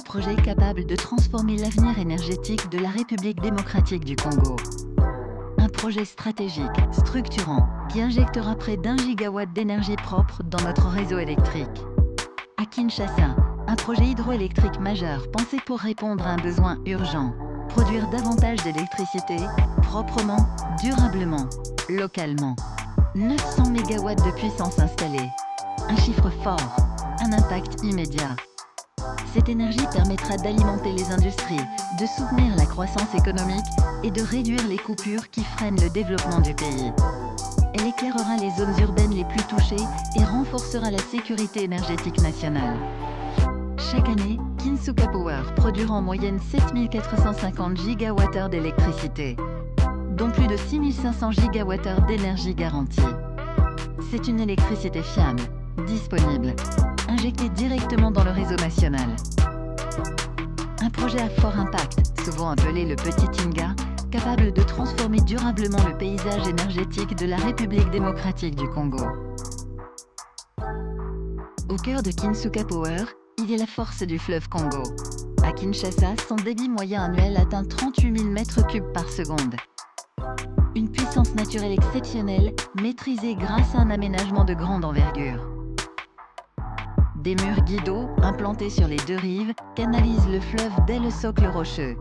projet capable de transformer l'avenir énergétique de la République démocratique du Congo. Un projet stratégique, structurant, qui injectera près d'1 gigawatt d'énergie propre dans notre réseau électrique. À Kinshasa, un projet hydroélectrique majeur pensé pour répondre à un besoin urgent. Produire davantage d'électricité, proprement, durablement, localement. 900 MW de puissance installée. Un chiffre fort, un impact immédiat. Cette énergie permettra d'alimenter les industries, de soutenir la croissance économique et de réduire les coupures qui freinent le développement du pays. Elle éclairera les zones urbaines les plus touchées et renforcera la sécurité énergétique nationale. Chaque année, Kinsuka Power produira en moyenne 7450 GWh d'électricité, dont plus de 6500 GWh d'énergie garantie. C'est une électricité fiable, disponible, injectée directement dans le réseau national. Un projet à fort impact, souvent appelé le Petit Inga, capable de transformer durablement le paysage énergétique de la République démocratique du Congo. Au cœur de Kinsuka Power, il y a la force du fleuve Congo. À Kinshasa, son débit moyen annuel atteint 38 000 m3 par seconde. Une puissance naturelle exceptionnelle, maîtrisée grâce à un aménagement de grande envergure. Des murs guidots, implantés sur les deux rives, canalisent le fleuve dès le socle rocheux.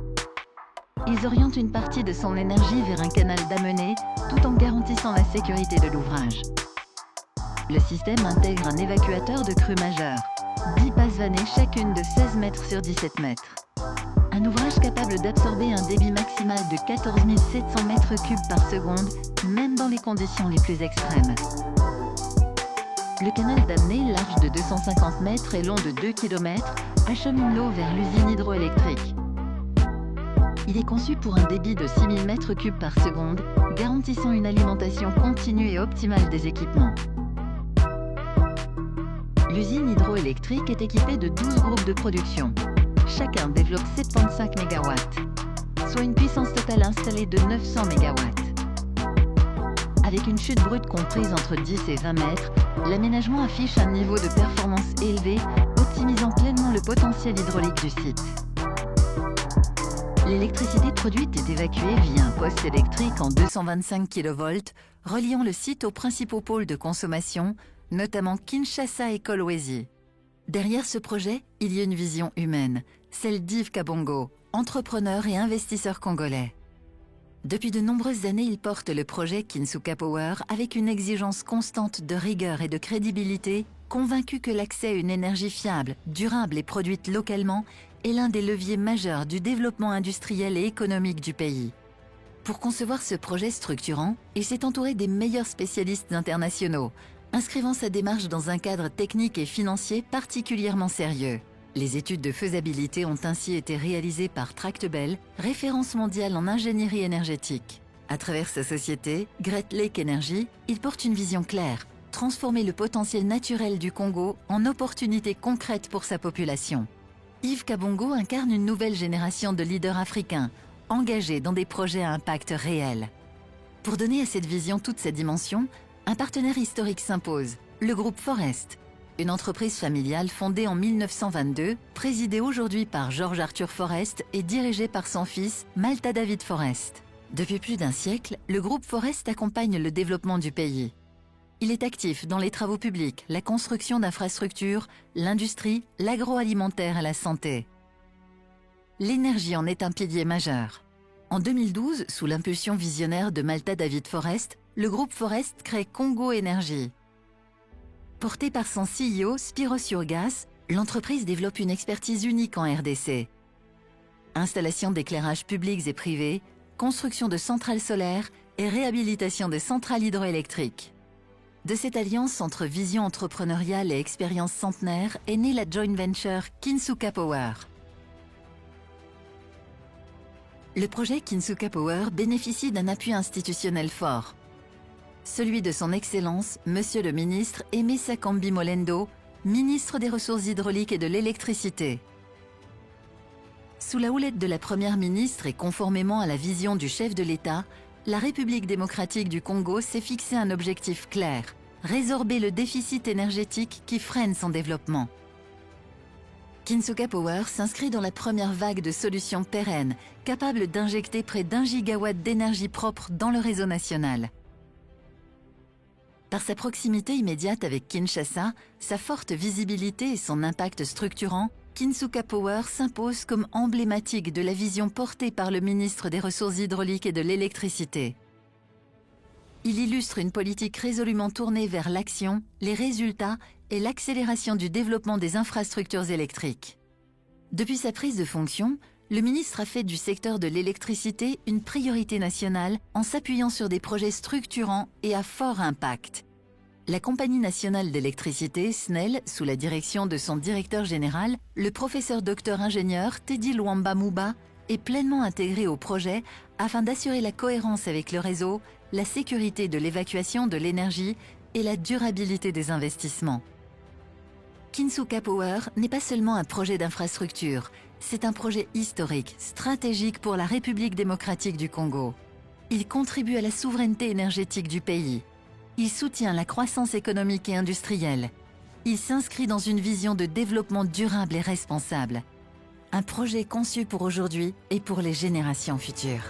Ils orientent une partie de son énergie vers un canal d'amener, tout en garantissant la sécurité de l'ouvrage. Le système intègre un évacuateur de crue majeure, 10 passes vannées chacune de 16 mètres sur 17 mètres. Un ouvrage capable d'absorber un débit maximal de 14 700 m3 par seconde, même dans les conditions les plus extrêmes. Le canal d'amener, large de 250 mètres et long de 2 km, achemine l'eau vers l'usine hydroélectrique. Il est conçu pour un débit de 6 000 m3 par seconde, garantissant une alimentation continue et optimale des équipements. L'usine hydroélectrique est équipée de 12 groupes de production. Chacun développe 75 MW, soit une puissance totale installée de 900 MW. Avec une chute brute comprise entre 10 et 20 mètres, l'aménagement affiche un niveau de performance élevé, optimisant pleinement le potentiel hydraulique du site. L'électricité produite est évacuée via un poste électrique en 225 kV, reliant le site aux principaux pôles de consommation, notamment Kinshasa et Kolwezi. Derrière ce projet, il y a une vision humaine, celle d'Yves Kabongo, entrepreneur et investisseur congolais. Depuis de nombreuses années, il porte le projet Kinsuka Power avec une exigence constante de rigueur et de crédibilité, convaincu que l'accès à une énergie fiable, durable et produite localement est l'un des leviers majeurs du développement industriel et économique du pays. Pour concevoir ce projet structurant, il s'est entouré des meilleurs spécialistes internationaux, inscrivant sa démarche dans un cadre technique et financier particulièrement sérieux. Les études de faisabilité ont ainsi été réalisées par Tractebel, référence mondiale en ingénierie énergétique. À travers sa société, Great Lake Energy, il porte une vision claire, transformer le potentiel naturel du Congo en opportunités concrètes pour sa population. Yves Kabongo incarne une nouvelle génération de leaders africains, engagés dans des projets à impact réel. Pour donner à cette vision toute sa dimension, un partenaire historique s'impose, le groupe Forest, une entreprise familiale fondée en 1922, présidée aujourd'hui par George Arthur Forest et dirigée par son fils, Malta David Forest. Depuis plus d'un siècle, le groupe Forest accompagne le développement du pays. Il est actif dans les travaux publics, la construction d'infrastructures, l'industrie, l'agroalimentaire et la santé. L'énergie en est un pilier majeur. En 2012, sous l'impulsion visionnaire de Malta David Forest, le groupe Forest crée Congo Energy. Portée par son CEO Spiro Surgas, l'entreprise développe une expertise unique en RDC. Installation d'éclairages publics et privés, construction de centrales solaires et réhabilitation de centrales hydroélectriques. De cette alliance entre vision entrepreneuriale et expérience centenaire est née la joint venture Kinsuka Power. Le projet Kinsuka Power bénéficie d'un appui institutionnel fort. Celui de son Excellence, Monsieur le ministre Aimé Sakambi Molendo, ministre des Ressources hydrauliques et de l'électricité. Sous la houlette de la Première ministre et conformément à la vision du chef de l'État, la République démocratique du Congo s'est fixé un objectif clair, résorber le déficit énergétique qui freine son développement. Kinsuka Power s'inscrit dans la première vague de solutions pérennes, capables d'injecter près d'1 gigawatt d'énergie propre dans le réseau national. Par sa proximité immédiate avec Kinshasa, sa forte visibilité et son impact structurant, Kinsuka Power s'impose comme emblématique de la vision portée par le ministre des Ressources hydrauliques et de l'électricité. Il illustre une politique résolument tournée vers l'action, les résultats et l'accélération du développement des infrastructures électriques. Depuis sa prise de fonction, le ministre a fait du secteur de l'électricité une priorité nationale en s'appuyant sur des projets structurants et à fort impact. La Compagnie nationale d'électricité, SNEL, sous la direction de son directeur général, le professeur docteur ingénieur Teddy Luamba Mouba, est pleinement intégré au projet afin d'assurer la cohérence avec le réseau, la sécurité de l'évacuation de l'énergie et la durabilité des investissements. Kinsuka Power n'est pas seulement un projet d'infrastructure, c'est un projet historique, stratégique pour la République démocratique du Congo. Il contribue à la souveraineté énergétique du pays. Il soutient la croissance économique et industrielle. Il s'inscrit dans une vision de développement durable et responsable. Un projet conçu pour aujourd'hui et pour les générations futures.